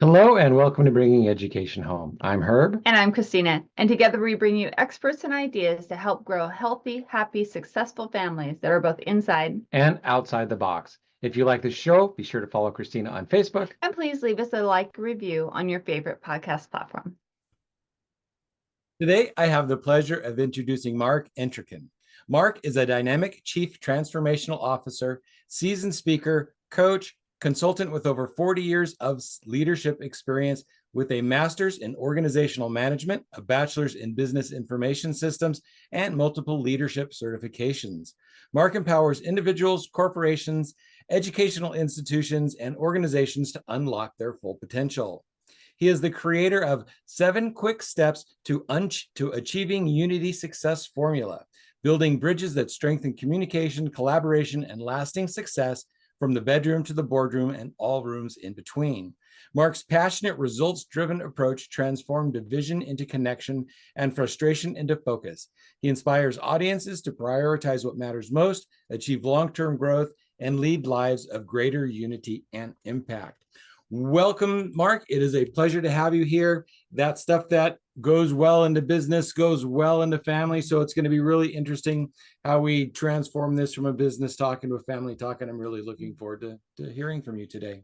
Hello and welcome to Bringing Education Home. I'm Herb. And I'm Christina. And together we bring you experts and ideas to help grow healthy, happy, successful families that are both inside and outside the box. If you like the show, be sure to follow Christina on Facebook. And please leave us a like review on your favorite podcast platform. Today, I have the pleasure of introducing Mark Entrekin. Mark is a dynamic chief transformational officer, seasoned speaker, coach, consultant with over 40 years of leadership experience with a master's in organizational management, a bachelor's in business information systems, and multiple leadership certifications. Mark empowers individuals, corporations, educational institutions, and organizations to unlock their full potential. He is the creator of 7 Quick Steps to Achieving Unity Success Formula, building bridges that strengthen communication, collaboration, and lasting success from the bedroom to the boardroom and all rooms in between. Mark's passionate, results-driven approach transformed division into connection and frustration into focus. He inspires audiences to prioritize what matters most, achieve long-term growth, and lead lives of greater unity and impact. Welcome, Mark. It is a pleasure to have you here. That stuff that goes well into business goes well into family. So it's going to be really interesting how we transform this from a business talk into a family talk. And I'm really looking forward to hearing from you today.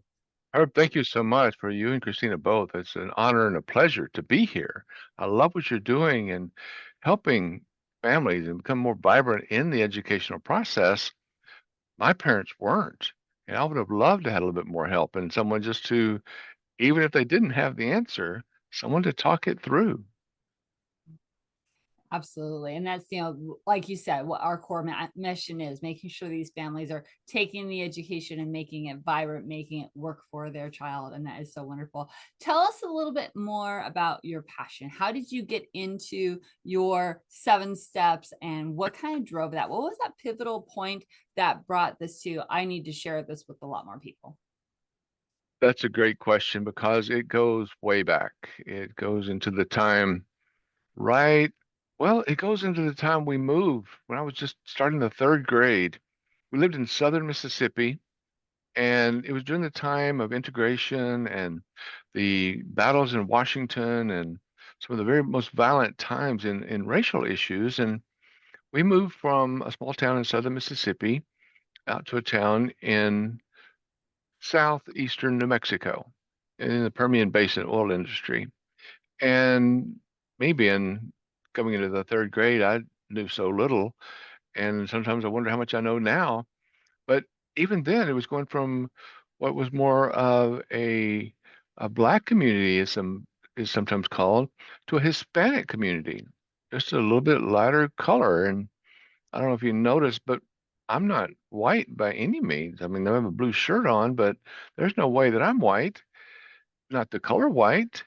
Herb, thank you so much for you and Christina both. It's an honor and a pleasure to be here. I love what you're doing and helping families and become more vibrant in the educational process. My parents weren't, and I would have loved to have a little bit more help and someone just to, even if they didn't have the answer, someone to talk it through. Absolutely. And that's, like you said, what our core mission is, making sure these families are taking the education and making it vibrant, making it work for their child. And that is so wonderful. Tell us a little bit more about your passion. How did you get into your 7 steps and what kind of drove that? What was that pivotal point that brought this to, I need to share this with a lot more people? That's a great question because it goes way back. It goes into the time, right? Well, it goes into the time we moved when I was just starting the 3rd grade. We lived in southern Mississippi, and it was during the time of integration and the battles in Washington and some of the very most violent times in racial issues. And we moved from a small town in southern Mississippi out to a town in southeastern New Mexico in the Permian Basin oil industry. And me being coming into the 3rd grade, I knew so little. And sometimes I wonder how much I know now. But even then, it was going from what was more of a Black community, is sometimes called, to a Hispanic community, just a little bit lighter color. And I don't know if you noticed, but I'm not white by any means. I mean, I have a blue shirt on, but there's no way that I'm white. Not the color white.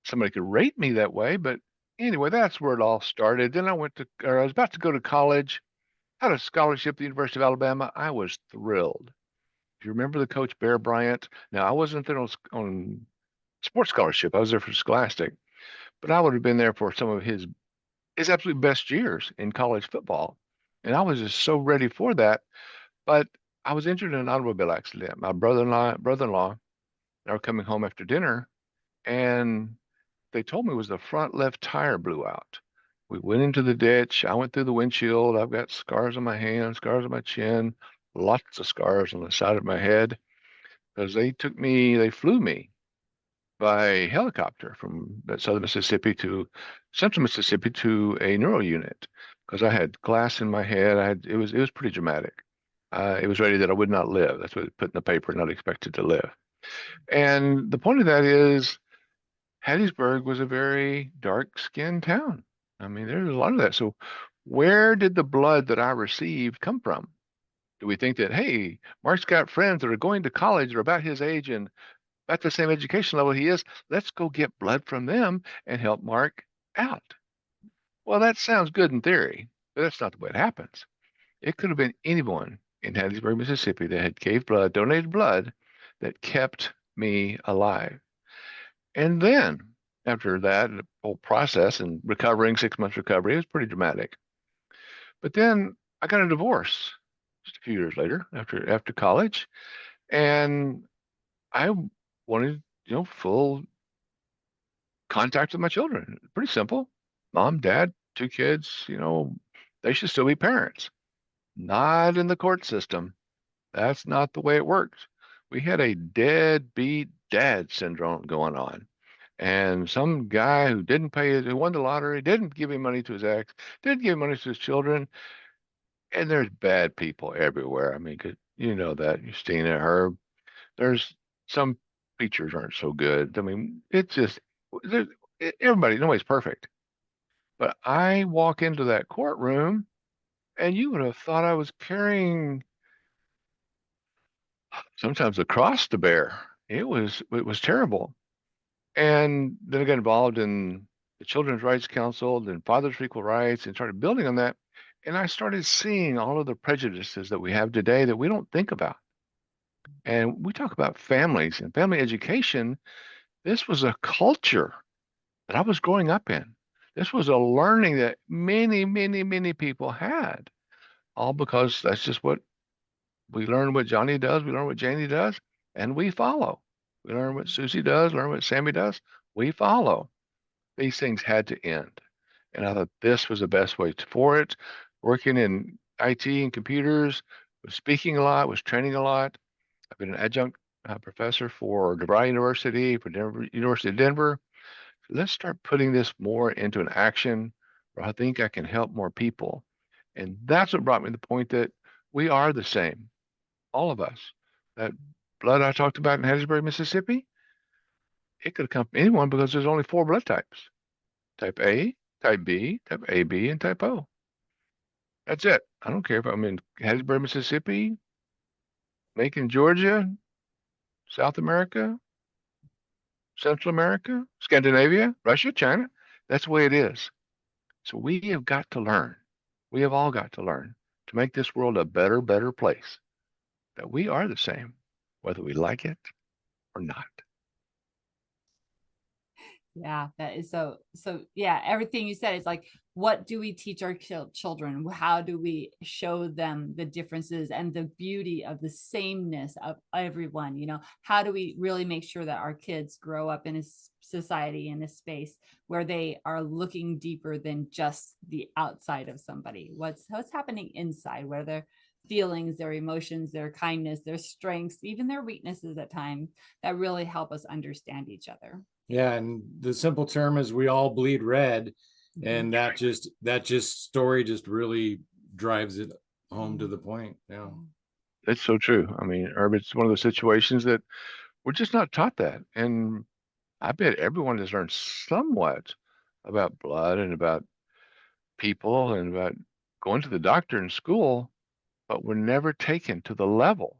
Somebody could rate me that way, but anyway, that's where it all started. Then I was about to go to college, had a scholarship at the University of Alabama. I was thrilled. If you remember the coach Bear Bryant, now I wasn't there on sports scholarship. I was there for Scholastic, but I would have been there for some of his absolute best years in college football. And I was just so ready for that. But I was injured in an automobile accident. My brother-in-law, they were coming home after dinner, and they told me it was the front left tire blew out. We went into the ditch. I went through the windshield. I've got scars on my hands, scars on my chin, lots of scars on the side of my head because they flew me by helicopter from southern Mississippi to central Mississippi to a neuro unit because I had glass in my head. It was pretty dramatic. It was ready that I would not live. That's what it put in the paper, not expected to live. And the point of that is Hattiesburg was a very dark-skinned town. I mean, there's a lot of that. So where did the blood that I received come from? Do we think that, hey, Mark's got friends that are going to college or about his age and at the same education level he is, let's go get blood from them and help Mark out. Well, that sounds good in theory, but that's not the way it happens. It could have been anyone in Hattiesburg, Mississippi that had gave blood, donated blood that kept me alive. And then after that, the whole process and recovering, 6 months recovery, it was pretty dramatic. But then I got a divorce just a few years later after college, and I wanted full contact with my children. Pretty simple. Mom, dad, 2 kids, they should still be parents. Not in the court system. That's not the way it works. We had a deadbeat dad syndrome going on. And some guy who didn't pay, who won the lottery, didn't give him money to his ex, didn't give money to his children. And there's bad people everywhere. I mean, you know that, Justina, Herb. There's some features aren't so good. I mean, it's just, everybody, nobody's perfect. But I walk into that courtroom and you would have thought I was carrying sometimes a cross to bear. It was terrible. And then I got involved in the Children's Rights Council, then Fathers for Equal Rights, and started building on that. And I started seeing all of the prejudices that we have today that we don't think about. And we talk about families and family education. This was a culture that I was growing up in. This was a learning that many, many, many people had, all because that's just what we learn what Johnny does, we learn what Janie does, and we follow. We learn what Susie does, learn what Sammy does, we follow. These things had to end. And I thought this was the best way for it. Working in IT and computers, was speaking a lot, was training a lot. I've been an adjunct professor for DeVry University, for University of Denver. Let's start putting this more into an action where I think I can help more people. And that's what brought me to the point that we are the same, all of us. That blood I talked about in Hattiesburg, Mississippi, it could have come from anyone because there's only 4 blood types. Type A, type B, type AB, and type O. That's it. I don't care if I'm in Hattiesburg, Mississippi, Macon, Georgia, South America, Central America, Scandinavia, Russia, China. That's the way it is. So we have got to learn. We have all got to learn to make this world a better, better place. That we are the same, whether we like it or not. Yeah, that is so yeah, everything you said is like, what do we teach our children? How do we show them the differences and the beauty of the sameness of everyone? How do we really make sure that our kids grow up in a society, in a space where they are looking deeper than just the outside of somebody? What's happening inside, where their feelings, their emotions, their kindness, their strengths, even their weaknesses at times, that really help us understand each other. Yeah, and the simple term is we all bleed red, and that story just really drives it home to the point. Yeah, It's so true. I mean, Herb, it's one of those situations that we're just not taught that, and I bet everyone has learned somewhat about blood and about people and about going to the doctor in school, but we're never taken to the level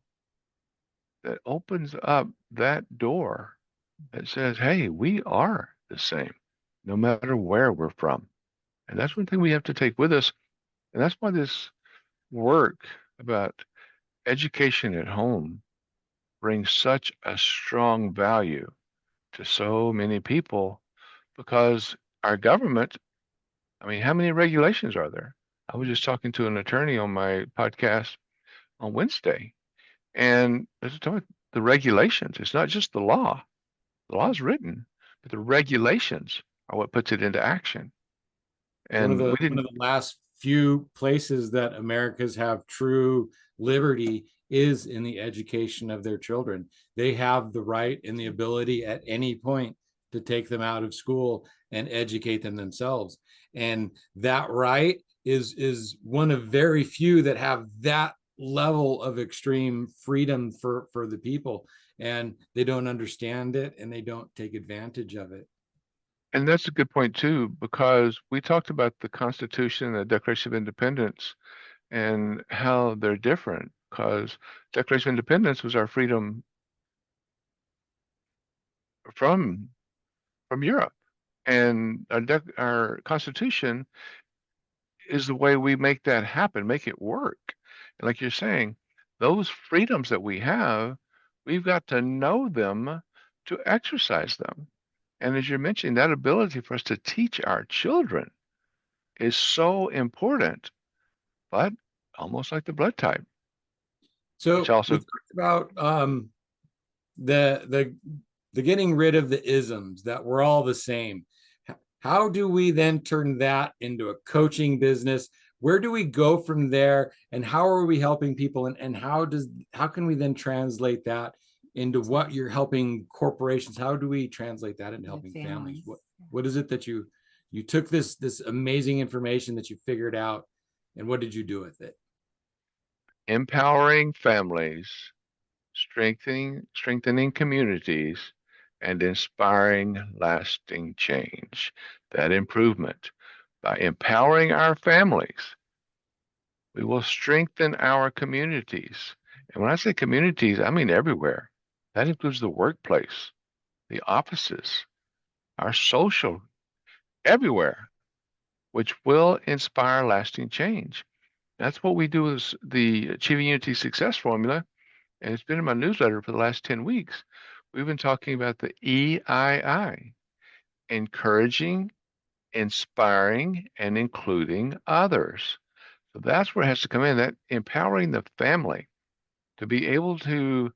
that opens up that door that says, hey, we are the same, no matter where we're from. And that's one thing we have to take with us. And that's why this work about education at home brings such a strong value to so many people, because our government, I mean, how many regulations are there? I was just talking to an attorney on my podcast on Wednesday, and let's talk about the regulations. It's not just the law. The law is written, but the regulations are what puts it into action. And one of the last few places that Americans have true liberty is in the education of their children. They have the right and the ability at any point to take them out of school and educate them themselves. And that right is one of very few that have that level of extreme freedom for the people, and they don't understand it and they don't take advantage of it. And that's a good point too, because we talked about the Constitution and the Declaration of Independence and how they're different, because Declaration of Independence was our freedom from Europe, and our Constitution is the way we make that happen, make it work. And like you're saying, those freedoms that we have, we've got to know them to exercise them. And as you're mentioning, that ability for us to teach our children is so important, but almost like the blood type. So Which also we talked about the the getting rid of the isms that we're all the same. How do we then turn that into a coaching business? Where do we go from there? And how are we helping people? And how can we then translate that into what you're helping corporations? How do we translate that into helping families? What is it that you took this amazing information that you figured out, and what did you do with it? Empowering families, strengthening communities, and inspiring lasting change. That improvement. By empowering our families, we will strengthen our communities. And when I say communities, I mean everywhere. That includes the workplace, the offices, our social, everywhere, which will inspire lasting change. That's what we do with the Achieving Unity Success Formula. And it's been in my newsletter for the last 10 weeks. We've been talking about the EII, encouraging, inspiring, and including others. So that's where it has to come in, that empowering the family to be able to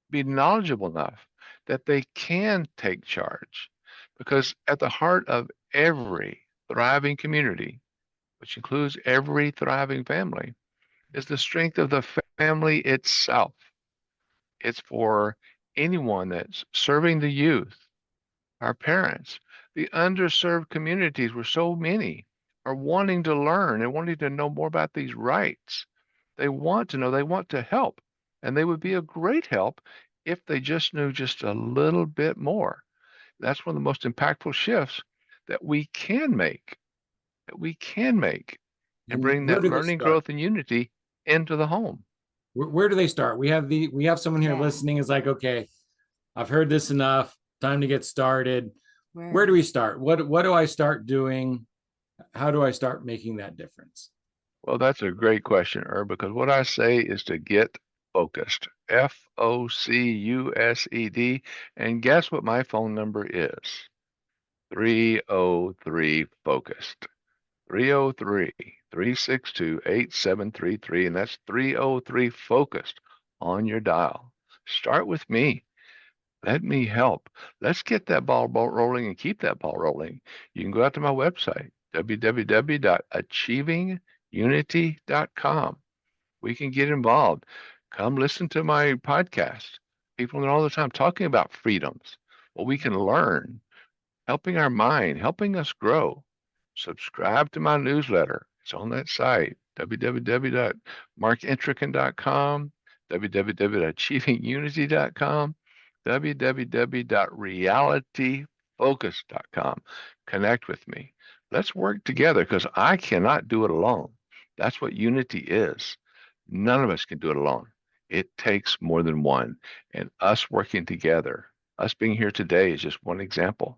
be knowledgeable enough that they can take charge. Because at the heart of every thriving community, which includes every thriving family, is the strength of the family itself. It's for anyone that's serving the youth, our parents, the underserved communities where so many are wanting to learn and wanting to know more about these rights. They want to know, they want to help, and they would be a great help if they just knew just a little bit more. That's one of the most impactful shifts that we can make, and bring Where that do they learning, start? growth, and unity into the home. Where do they start? We have someone here Yeah. listening is like, okay, I've heard this enough. Time to get started. Where do we start? What do I start doing? How do I start making that difference? Well, that's a great question, Herb, because what I say is to get focused. FOCUSED. And guess what my phone number is? 303 focused. 303-362-8733. And that's 303 focused on your dial. Start with me. Let me help. Let's get that ball rolling and keep that ball rolling. You can go out to my website, www.achievingunity.com. We can get involved. Come listen to my podcast. People all the time talking about freedoms, what we can learn, helping our mind, helping us grow. Subscribe to my newsletter. It's on that site, www.markentrekin.com, www.achievingunity.com, www.realityfocus.com. Connect with me. Let's work together because I cannot do it alone. That's what unity is. None of us can do it alone. It takes more than one. And us working together, us being here today is just one example.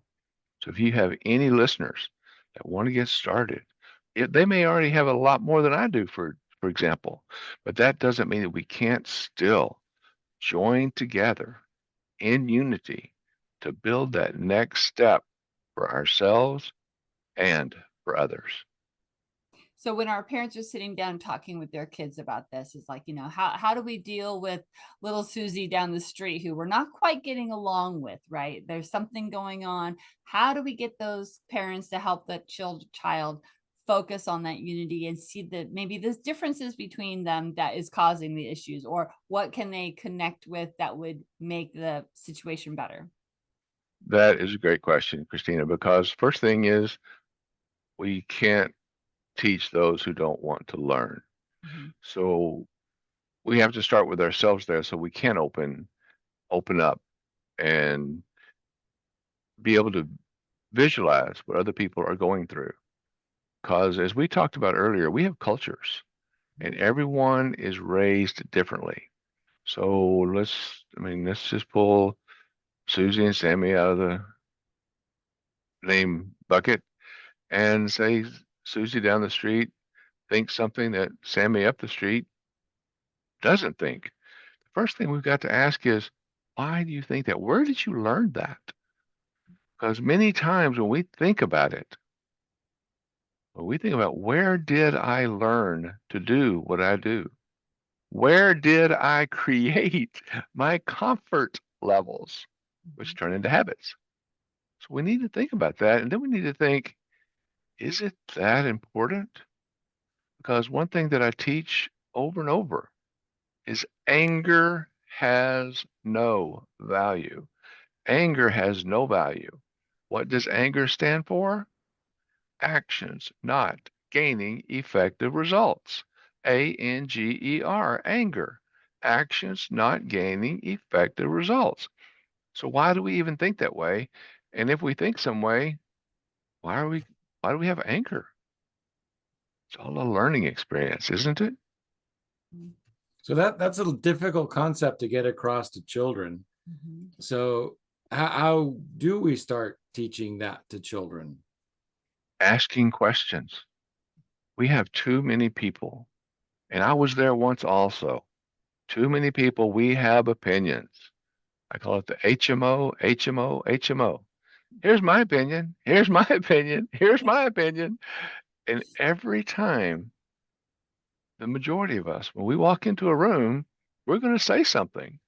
So if you have any listeners that want to get started, they may already have a lot more than I do, for example, but that doesn't mean that we can't still join together in unity to build that next step for ourselves and for others. So when our parents are sitting down talking with their kids about this, it's like, how do we deal with little Susie down the street who we're not quite getting along with, right? There's something going on. How do we get those parents to help the child focus on that unity and see that maybe there's differences between them that is causing the issues, or what can they connect with that would make the situation better? That is a great question, Christina, because first thing is we can't teach those who don't want to learn. Mm-hmm. So we have to start with ourselves there so we can open up and be able to visualize what other people are going through. Because as we talked about earlier, we have cultures and everyone is raised differently. So let's just pull Susie and Sammy out of the name bucket and say Susie down the street thinks something that Sammy up the street doesn't think. The first thing we've got to ask is, why do you think that? Where did you learn that? Because many times when we think about where did I learn to do what I do? Where did I create my comfort levels? which turn into habits. So we need to think about that. And then we need to think, is it that important? Because one thing that I teach over and over is anger has no value. Anger has no value. What does anger stand for? Actions not gaining effective results. ANGER, anger. Actions not gaining effective results. So why do we even think that way? And if we think some way, why do we have anger? It's all a learning experience, isn't it? So that's a difficult concept to get across to children. Mhm. So how do we start teaching that to children? Asking questions. We have too many people, and I was there once also. Too many people, we have opinions. I call it the HMO, HMO, HMO. Here's my opinion. Here's my opinion. Here's my opinion. And every time, the majority of us, when we walk into a room, we're going to say something.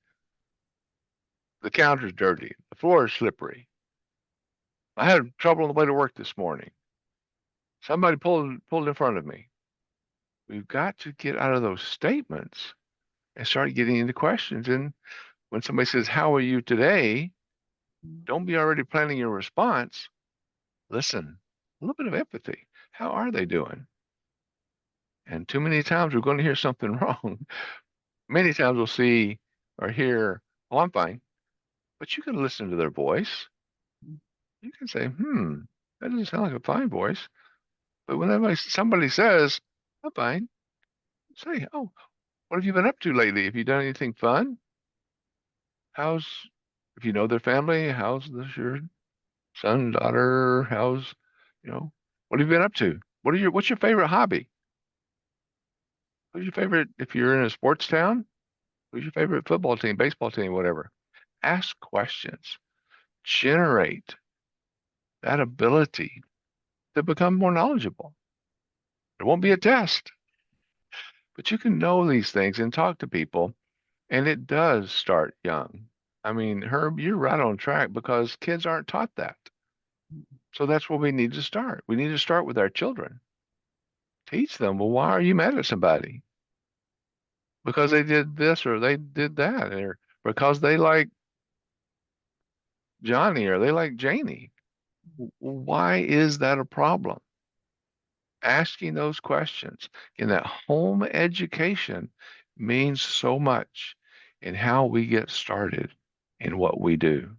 The counter's dirty. The floor is slippery. I had trouble on the way to work this morning. Somebody pulled in front of me. We've got to get out of those statements and start getting into questions. And when somebody says, "How are you today?" don't be already planning your response. Listen, a little bit of empathy. How are they doing? And too many times we're going to hear something wrong. Many times we'll see or hear, "Oh, I'm fine." But you can listen to their voice. You can say, that doesn't sound like a fine voice. But whenever somebody says, "I'm fine," say, "Oh, what have you been up to lately? Have you done anything fun? If you know their family, how's your son, daughter, you know, what have you been up to? What's your favorite hobby? Who's your favorite, if you're in a sports town, who's your favorite football team, baseball team, whatever?" Ask questions, generate that ability to become more knowledgeable. There won't be a test, but you can know these things and talk to people. And it does start young. I mean, Herb, you're right on track because kids aren't taught that. So that's where we need to start. We need to start with our children. Teach them, well, why are you mad at somebody? Because they did this or they did that, or because they like Johnny or they like Janie. Why is that a problem? Asking those questions in that home education means so much in how we get started in what we do.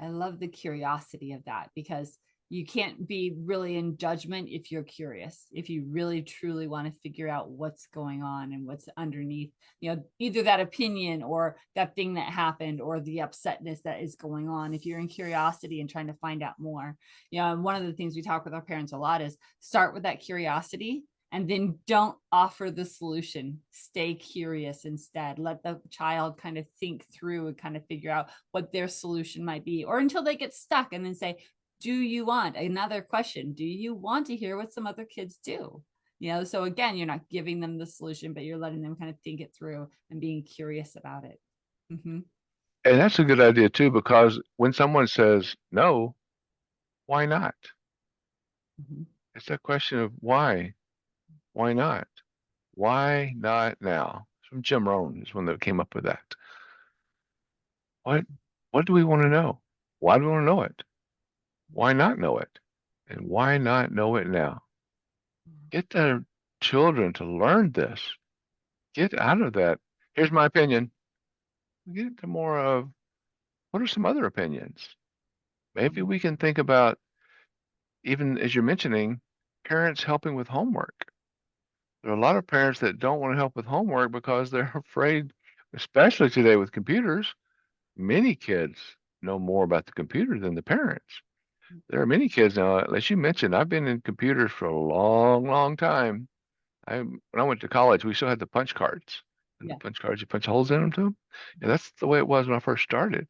I love the curiosity of that, because you can't be really in judgment if you're curious, if you really truly want to figure out what's going on and what's underneath, either that opinion or that thing that happened or the upsetness that is going on. If you're in curiosity and trying to find out more, and one of the things we talk with our parents a lot is start with that curiosity. And then don't offer the solution. Stay curious instead. Let the child kind of think through and kind of figure out what their solution might be, or until they get stuck, and then say, do you want another question? Do you want to hear what some other kids do? So again, you're not giving them the solution, but you're letting them kind of think it through and being curious about it. And that's a good idea too, because when someone says no, why not? It's that question of why. Why not? Why not now? From Jim Rohn is one that came up with that. What do we want to know? Why do we want to know it? Why not know it? And why not know it now? Get their children to learn this. Get out of that. Here's my opinion. Get into more of, what are some other opinions? Maybe we can think about, even as you're mentioning, parents helping with homework. There are a lot of parents that don't want to help with homework because they're afraid, especially today with computers. Many kids know more about the computer than the parents. There are many kids now, as you mentioned, I've been in computers for a long, long time. When I went to college, we still had the punch cards. And the punch cards, you punch holes in them too. And that's the way it was when I first started.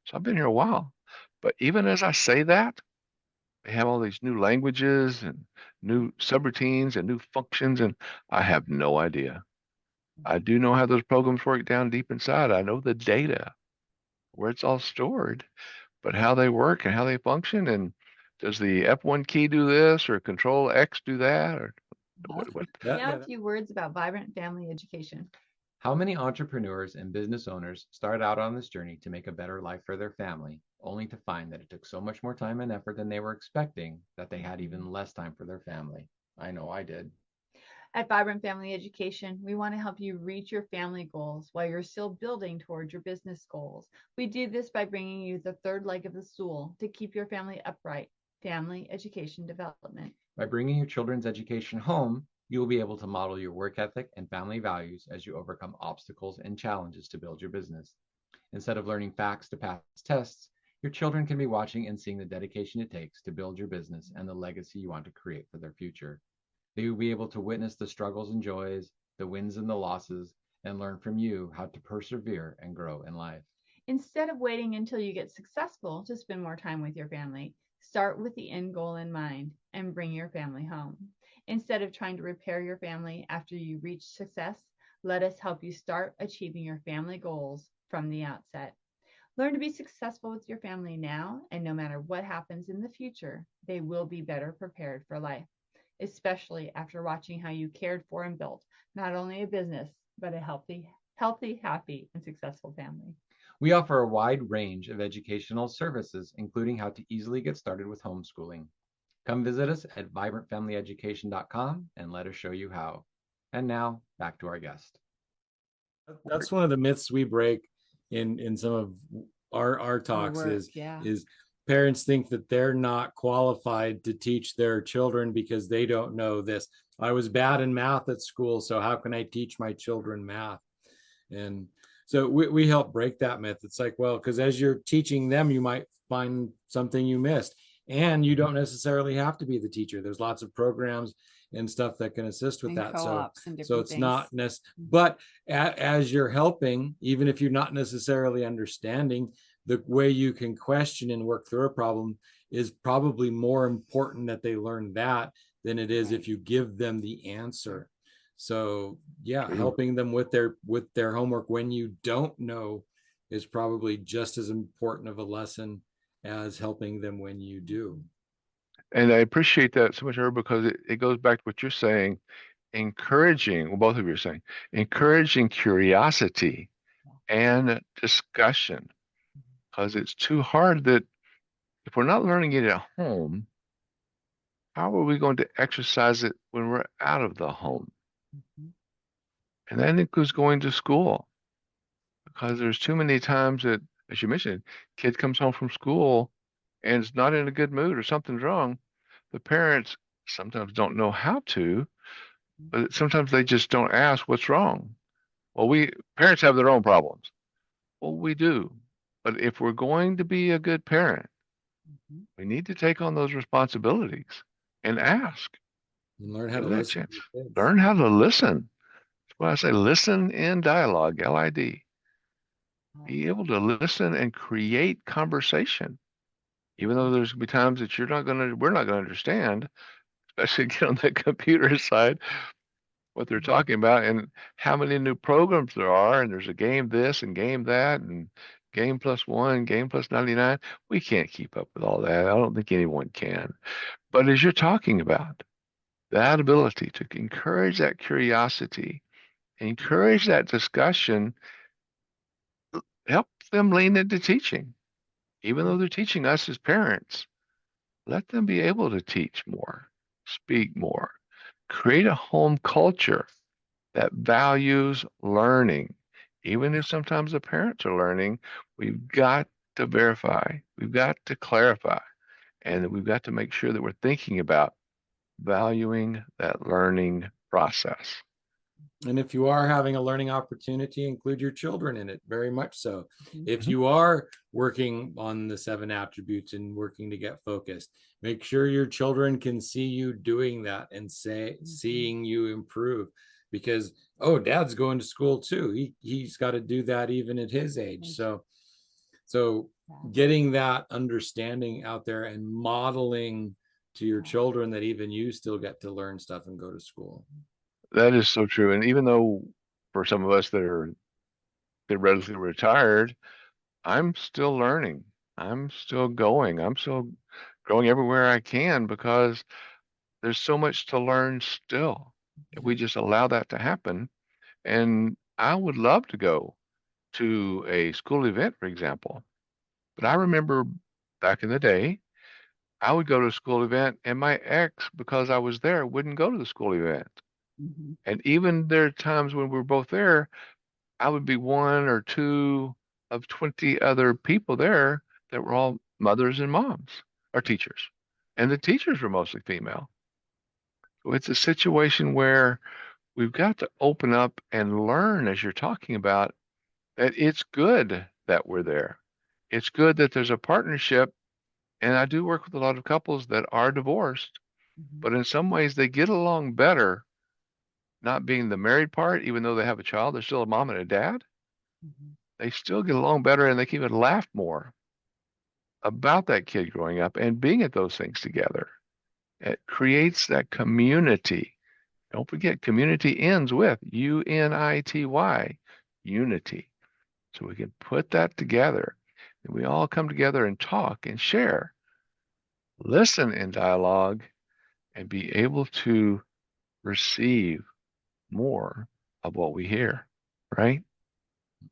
So I've been here a while. But even as I say that, they have all these new languages and new subroutines and new functions, and I have no idea. I do know how those programs work down deep inside. I know the data. where it's all stored, but how they work and how they function. And does the F1 key do this or Control X do that? Or what? Now a few words about vibrant family education. How many entrepreneurs and business owners start out on this journey to make a better life for their family, only to find that it took so much more time and effort than they were expecting that they had even less time for their family? I know I did. At Vibrant Family Education, we want to help you reach your family goals while you're still building towards your business goals. We do this by bringing you the third leg of the stool to keep your family upright, family education development. By bringing your children's education home, you will be able to model your work ethic and family values as you overcome obstacles and challenges to build your business. Instead of learning facts to pass tests, your children can be watching and seeing the dedication it takes to build your business and the legacy you want to create for their future. They will be able to witness the struggles and joys, the wins and the losses, and learn from you how to persevere and grow in life. Instead of waiting until you get successful to spend more time with your family, start with the end goal in mind and bring your family home. Instead of trying to repair your family after you reach success, let us help you start achieving your family goals from the outset. Learn to be successful with your family now, and no matter what happens in the future, they will be better prepared for life, especially after watching how you cared for and built not only a business, but a healthy, happy, and successful family. We offer a wide range of educational services, including how to easily get started with homeschooling. Come visit us at vibrantfamilyeducation.com and let us show you how. And now back to our guest. That's one of the myths we break in some of our talks is parents think that they're not qualified to teach their children because they don't know this. I was bad in math at school, so how can I teach my children math? And so we help break that myth. It's like, well, because as you're teaching them, you might find something you missed. And you don't necessarily have to be the teacher. There's lots of programs and stuff that can assist with that. So it's not necessary. But as you're helping, even if you're not necessarily understanding, the way you can question and work through a problem is probably more important that they learn that than it is if you give them the answer. So yeah, helping them with their homework when you don't know is probably just as important of a lesson as helping them when you do. And I appreciate that so much, Herb, because it goes back to what you're saying, encouraging, well, both of you are saying, encouraging curiosity and discussion, because it's too hard that if we're not learning it at home, how are we going to exercise it when we're out of the home? And that includes going to school, because there's too many times that, as you mentioned, kid comes home from school and is not in a good mood or something's wrong. The parents sometimes don't know how to, but sometimes they just don't ask what's wrong. Well, parents have their own problems. Well, we do. But if we're going to be a good parent, we need to take on those responsibilities and ask. And learn how to listen. Learn how to listen. That's why I say listen in dialogue, LID. Be able to listen and create conversation. Even though there's gonna be times that we're not gonna understand, especially get on the computer side, what they're talking about and how many new programs there are, and there's a game this and game that and game +1, game +99. We can't keep up with all that. I don't think anyone can. But as you're talking about, that ability to encourage that curiosity, encourage that discussion, help them lean into teaching. Even though they're teaching us as parents, let them be able to teach more, speak more, create a home culture that values learning. Even if sometimes the parents are learning, we've got to verify, we've got to clarify, and we've got to make sure that we're thinking about valuing that learning process. And if you are having a learning opportunity, include your children in it, very much so. If you are working on the 7 attributes and working to get focused, make sure your children can see you doing that and seeing you improve. Because, oh, dad's going to school too. He's got to do that even at his age. So getting that understanding out there and modeling to your children that even you still get to learn stuff and go to school. That is so true. And even though for some of us that are theoretically retired, I'm still learning. I'm still going. I'm still growing everywhere I can because there's so much to learn still. If we just allow that to happen, and I would love to go to a school event, for example. But I remember back in the day, I would go to a school event, and my ex, because I was there, wouldn't go to the school event. Mhm. And even there are times when we were both there, I would be one or two of 20 other people there that were all mothers and moms or teachers. And the teachers were mostly female. So it's a situation where we've got to open up and learn, as you're talking about, that it's good that we're there. It's good that there's a partnership. And I do work with a lot of couples that are divorced, Mhm. but in some ways they get along better not being the married part, even though they have a child, they're still a mom and a dad. Mhm. They still get along better and they can even laugh more about that kid growing up and being at those things together. It creates that community. Don't forget, community ends with UNITY, unity. So we can put that together and we all come together and talk and share, listen in dialogue, and be able to receive more of what we hear, right?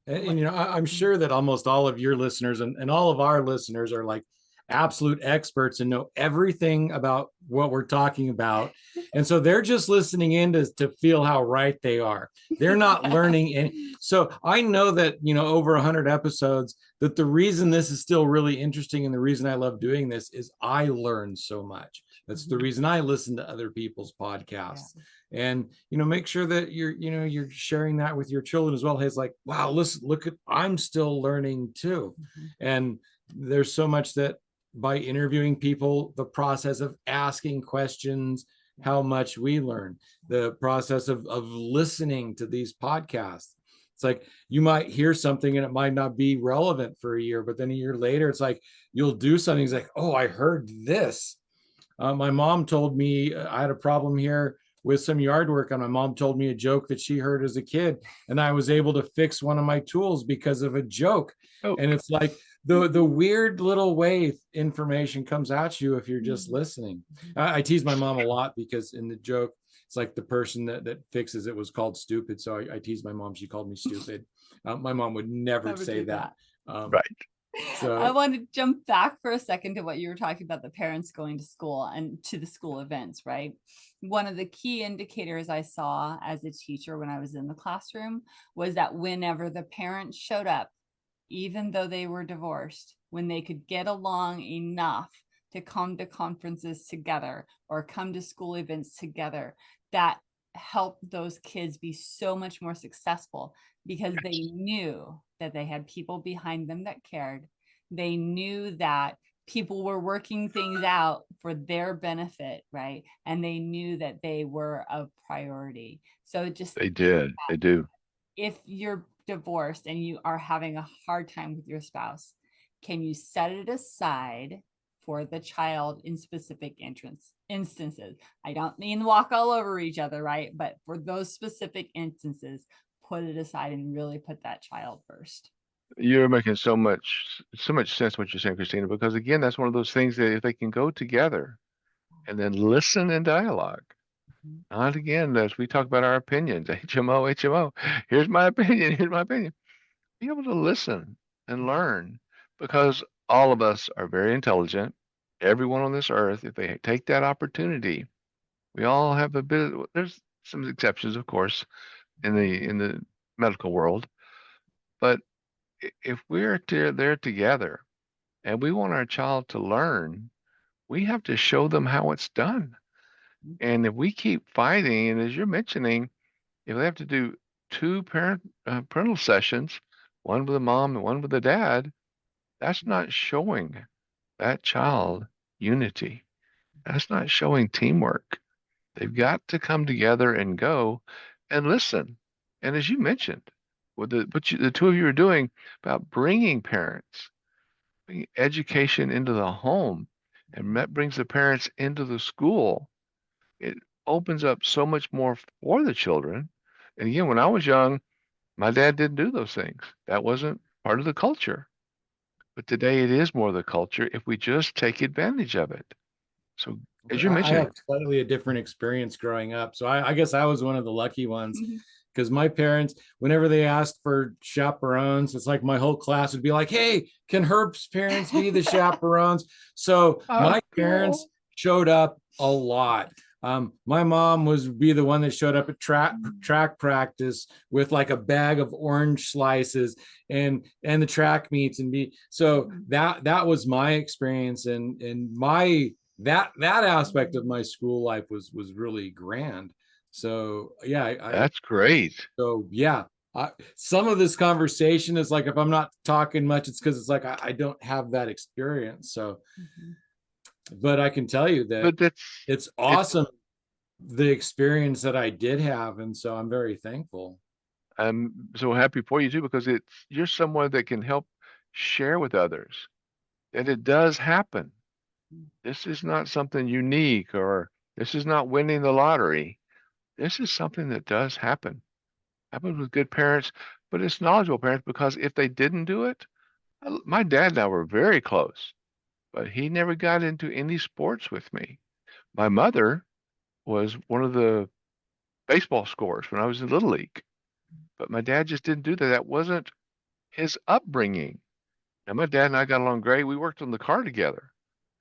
And, I'm sure that almost all of your listeners and all of our listeners are like absolute experts and know everything about what we're talking about. And so they're just listening in to feel how right they are. They're not learning. And so I know that, over 100 episodes, that the reason this is still really interesting and the reason I love doing this is I learn so much. That's the reason I listen to other people's podcasts. And make sure that you're sharing that with your children as well. Hey, it's like, wow, listen, look at, I'm still learning too. And there's so much that by interviewing people, the process of asking questions, how much we learn, the process of listening to these podcasts. It's like you might hear something and it might not be relevant for a year, but then a year later, it's like you'll do something. It's like, oh, I heard this. My mom told me I had a problem here with some yard work, and my mom told me a joke that she heard as a kid, and I was able to fix one of my tools because of a joke. Oh, And it's like the weird little way information comes at you if you're just listening. I tease my mom a lot because in the joke, it's like the person that fixes it was called stupid. So I tease my mom. She called me stupid. My mom would never Never say do that. right. I So want to jump back for a second to what you were talking about, the parents going to school and to the school events, right? One of the key indicators I saw as a teacher when I was in the classroom was that whenever the parents showed up, even though they were divorced, when they could get along enough to come to conferences together or come to school events together, that helped those kids be so much more successful because they knew that they had people behind them that cared. They knew that people were working things out for their benefit, right? And they knew that they were a priority. So just They did. They do. if you're divorced and you are having a hard time with your spouse, can you set it aside for the child in specific instances? I don't mean walk all over each other, right? But for those specific instances, put it aside and really put that child first. You're making so much sense what you're saying, Christina, because again, that's one of those things that if they can go together and then listen in dialogue, Mhm. not again, as we talk about our opinions, HMO, HMO, here's my opinion, here's my opinion. Be able to listen and learn because all of us are very intelligent. Everyone on this earth, if they take that opportunity, we all have a bit there's some exceptions, of course, in the medical world, but if we're there together and we want our child to learn, we have to show them how it's done. And if we keep fighting, and as you're mentioning, if they have to do two parental sessions, one with a mom and one with a dad, that's not showing that child unity. That's not showing teamwork. They've got to come together and go and listen. And as you mentioned, with the two of you are doing about bringing parents, bringing education into the home, and that brings the parents into the school. It opens up so much more for the children. And again, when I was young, my dad didn't do those things. That wasn't part of the culture. but today it is more the culture if we just take advantage of it. So as you're I mentioning, had slightly a different experience growing up. So I guess I was one of the lucky ones because my parents, whenever they asked for chaperones, it's like my whole class would be like, hey, can Herb's parents be the chaperones? So oh, my parents cool. showed up a lot. My mom would be the one that showed up at track practice with like a bag of orange slices and the track meets and be so that was my experience and my that aspect of my school life was really grand. So yeah, That's great. so yeah, some of this conversation is like if I'm not talking much, it's because it's like I don't have that experience. So, but I can tell you that But that's it's it's awesome the experience that I did have, and so I'm very thankful. I'm so happy for you too because it's you're someone that can help share with others that it does happen. This is not something unique or this is not winning the lottery. This is something that does happen. Happens with good parents, but it's knowledgeable parents because if they didn't do it, my dad and I were very close, but he never got into any sports with me. My mother was one of the baseball scorers when I was in Little League, but my dad just didn't do that. That wasn't his upbringing. Now, my dad and I got along great. We worked on the car together.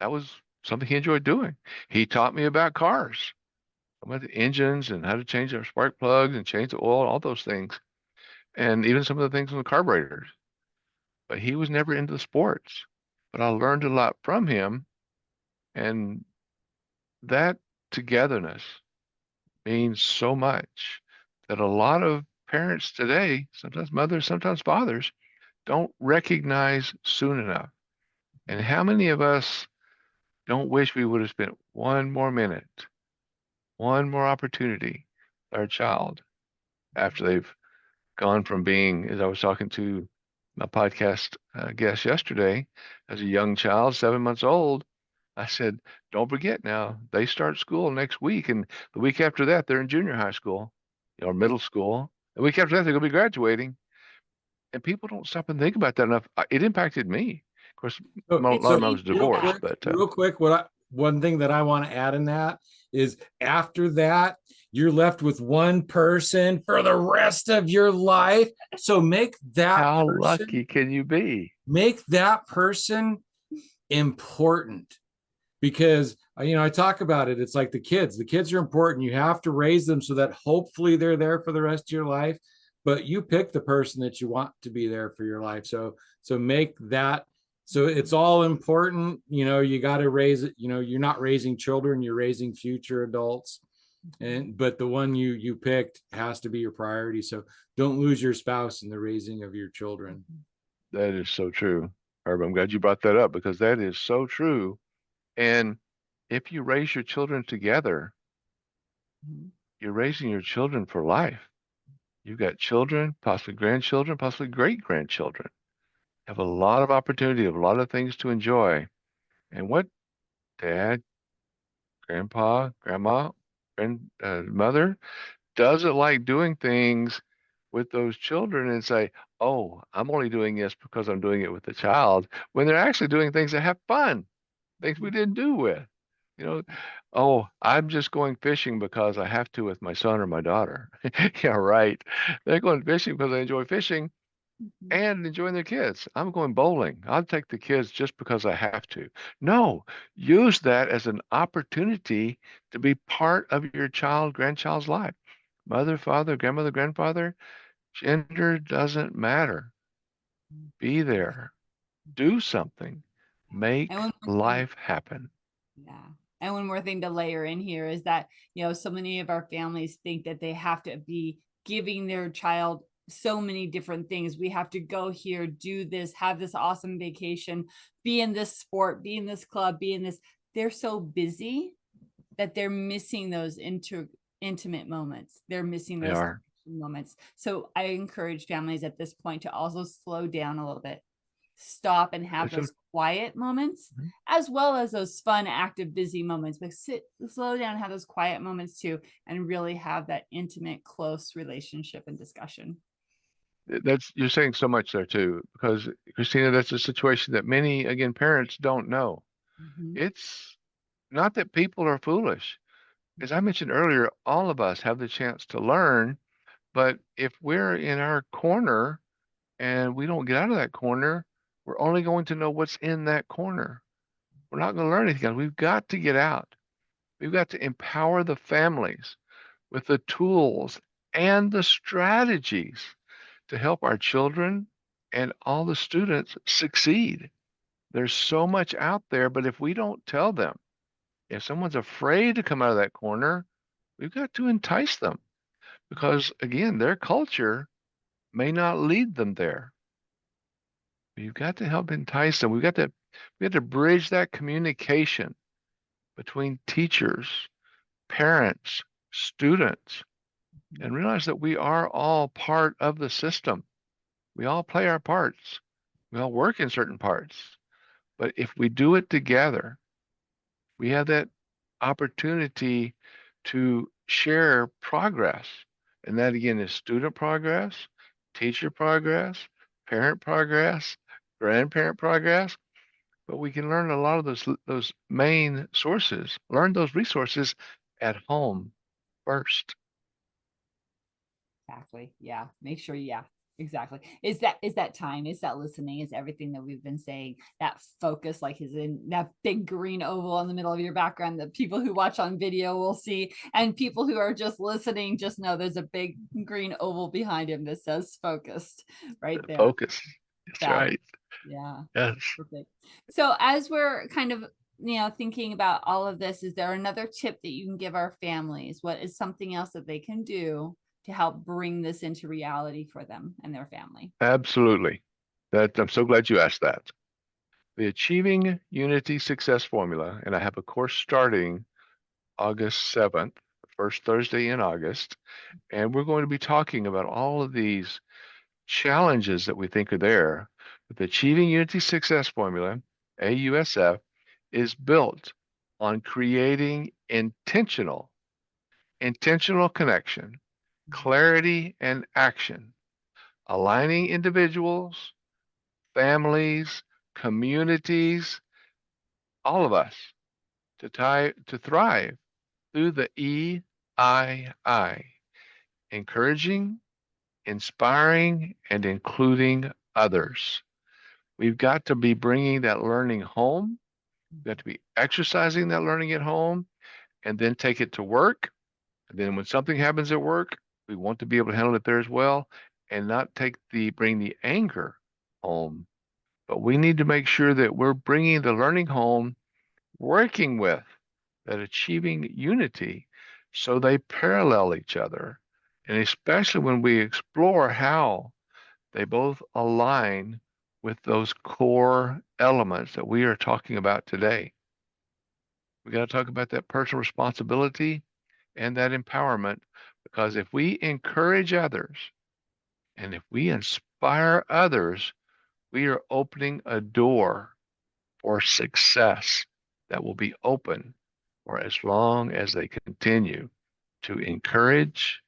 That was something he enjoyed doing. He taught me about cars, about the engines and how to change their spark plugs and change the oil, all those things, and even some of the things on the carburetors. But he was never into the sports. But I learned a lot from him, and that togetherness means so much that a lot of parents today, sometimes mothers, sometimes fathers, don't recognize soon enough. And how many of us don't wish we would have spent one more minute, one more opportunity with our child after they've gone from being, as I was talking to my podcast guest yesterday, as a young child, 7 months old, I said, don't forget now, they start school next week. And the week after that, they're in junior high school or middle school. The week after that, they're going to be graduating. And people don't stop and think about that enough. It impacted me. Of course, a So, It's lot of so them I was feedback. divorced, but real quick, one thing that I want to add in that is after that, you're left with one person for the rest of your life. So how lucky can you be? make that person important because I talk about it. It's like the kids are important. You have to raise them so that hopefully they're there for the rest of your life, but you pick the person that you want to be there for your life. So make that, so it's all important. You got to raise it. You're not raising children, you're raising future adults, but the one you picked has to be your priority. So don't lose your spouse in the raising of your children. That is so true, Herb. I'm glad you brought that up because that is so true. And if you raise your children together, you're raising your children for life. You've got children, possibly grandchildren, possibly great grandchildren. Have a lot of opportunity, have a lot of things to enjoy. And what dad, grandpa, grandma, mother doesn't like doing things with those children and say, oh, I'm only doing this because I'm doing it with the child, when they're actually doing things that have fun, things we didn't do with. You know, oh, I'm just going fishing because I have to with my son or my daughter. Yeah, right. They're going fishing because they enjoy fishing and enjoying their kids. I'm going bowling. I'll take the kids just because I have to. No, use that as an opportunity to be part of your child, grandchild's life. Mother, father, grandmother, grandfather, gender doesn't matter. Be there. Do something. And Make one more thing, life happen. yeah. And one more thing to layer in here is that, so many of our families think that they have to be giving their child so many different things. We have to go here, do this, have this awesome vacation, be in this sport, be in this club, be in this. They're so busy that they're missing those intimate moments. They're missing They those are. moments. So I encourage families at this point to also slow down a little bit, stop and have It's a, those quiet moments, Mhm. as well as those fun, active, busy moments. But slow down, have those quiet moments too, and really have that intimate, close relationship and discussion. That's you're saying so much there too, because Christina, that's a situation that many, again, parents don't know. Mhm. It's not that people are foolish. As I mentioned earlier, all of us have the chance to learn, but if we're in our corner and we don't get out of that corner, we're only going to know what's in that corner. We're not going to learn anything else. We've got to get out. We've got to empower the families with the tools and the strategies to help our children and all the students succeed. There's so much out there, but if we don't tell them, if someone's afraid to come out of that corner, we've got to entice them because, again, their culture may not lead them there. You've got to help entice them. We have to bridge that communication between teachers, parents, students, and realize that we are all part of the system. We all play our parts. We all work in certain parts. But if we do it together, we have that opportunity to share progress. And that again is student progress, teacher progress, parent progress, grandparent progress. But we can learn a lot of those main sources, learn those resources at home first. Exactly. Yeah. Make sure. Yeah. Exactly. Is that time? Is that listening? Is everything that we've been saying? That focus, like, is in that big green oval in the middle of your background that people who watch on video will see, and people who are just listening just know there's a big green oval behind him that says focused right there. Focus. That's Fab. right. Yeah. Yes. Perfect. So as we're kind of thinking about all of this, is there another tip that you can give our families? What is something else that they can do to help bring this into reality for them and their family? Absolutely. I'm so glad you asked that. The Achieving Unity Success Formula, and I have a course starting August 7th, first Thursday in August, and we're going to be talking about all of these challenges that we think are there. But the Achieving Unity Success Formula, AUSF, is built on creating intentional connection, clarity, and action, aligning individuals, families, communities, all of us to thrive through the EII, encouraging, inspiring, and including others. We've got to be bringing that learning home. We've got to be exercising that learning at home and then take it to work. And then when something happens at work, we want to be able to handle it there as well and not bring the anger home. But we need to make sure that we're bringing the learning home, working with that achieving unity so they parallel each other. And especially when we explore how they both align with those core elements that we are talking about today. We got to talk about that personal responsibility and that empowerment, because if we encourage others and if we inspire others, we are opening a door for success that will be open for as long as they continue to encourage,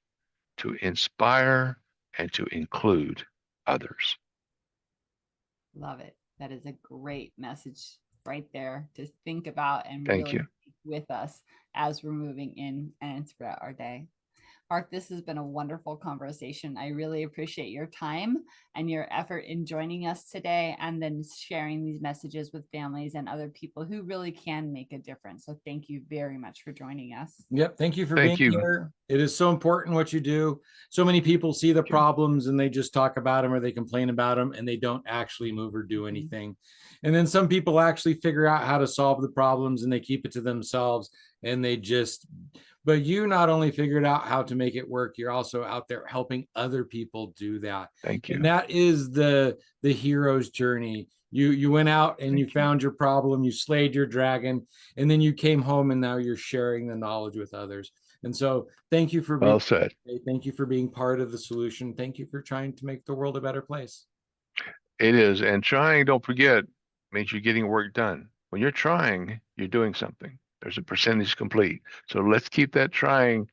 to inspire, and to include others. Love it. That is a great message right there to think about and Thank really you. take with us as we're moving in and throughout our day. Mark, this has been a wonderful conversation. I really appreciate your time and your effort in joining us today and then sharing these messages with families and other people who really can make a difference. So thank you very much for joining us. Yep. Thank you for Thank being you. here. It is so important what you do. So many people see the problems and they just talk about them or they complain about them and they don't actually move or do anything. And then some people actually figure out how to solve the problems and they keep it to themselves and but you not only figured out how to make it work, you're also out there helping other people do that. Thank you. And that is the hero's journey. You went out and you found your problem, you slayed your dragon, and then you came home and now you're sharing the knowledge with others. And so thank you for being well said. Thank you for being part of the solution. Thank you for trying to make the world a better place. It is. And trying, don't forget, means you're getting work done. When you're trying, you're doing something. There's a percentage complete. So let's keep that trying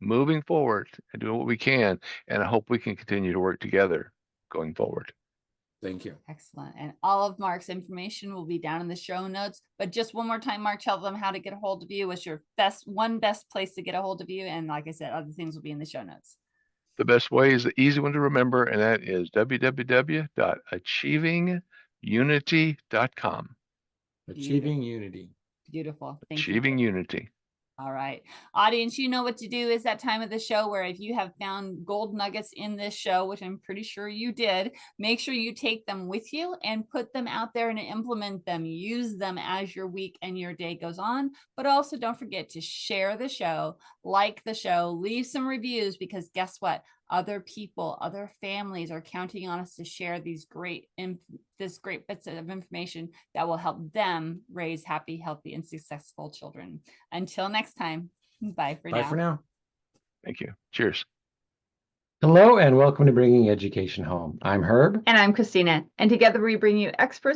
moving forward and doing what we can. And I hope we can continue to work together going forward. Thank you. Excellent. And all of Mark's information will be down in the show notes. But just one more time, Mark, tell them how to get a hold of you. What's your best place to get a hold of you? And like I said, other things will be in the show notes. The best way is the easy one to remember, and that is www.achievingunity.com. Achieving unity. Beautiful. Thank Achieving you. unity. All right. Audience, you know what to do. Is that time of the show where if you have found gold nuggets in this show, which I'm pretty sure you did, make sure you take them with you and put them out there and implement them. Use them as your week and your day goes on. But also don't forget to share the show, like the show, leave some reviews, because guess what? Other people, other families are counting on us to share these great bits of information that will help them raise happy, healthy, and successful children. Until next time, bye for now. Bye for now. Thank you. Cheers. Hello and welcome to Bringing Education Home. I'm Herb. And I'm Christina. And together we bring you experts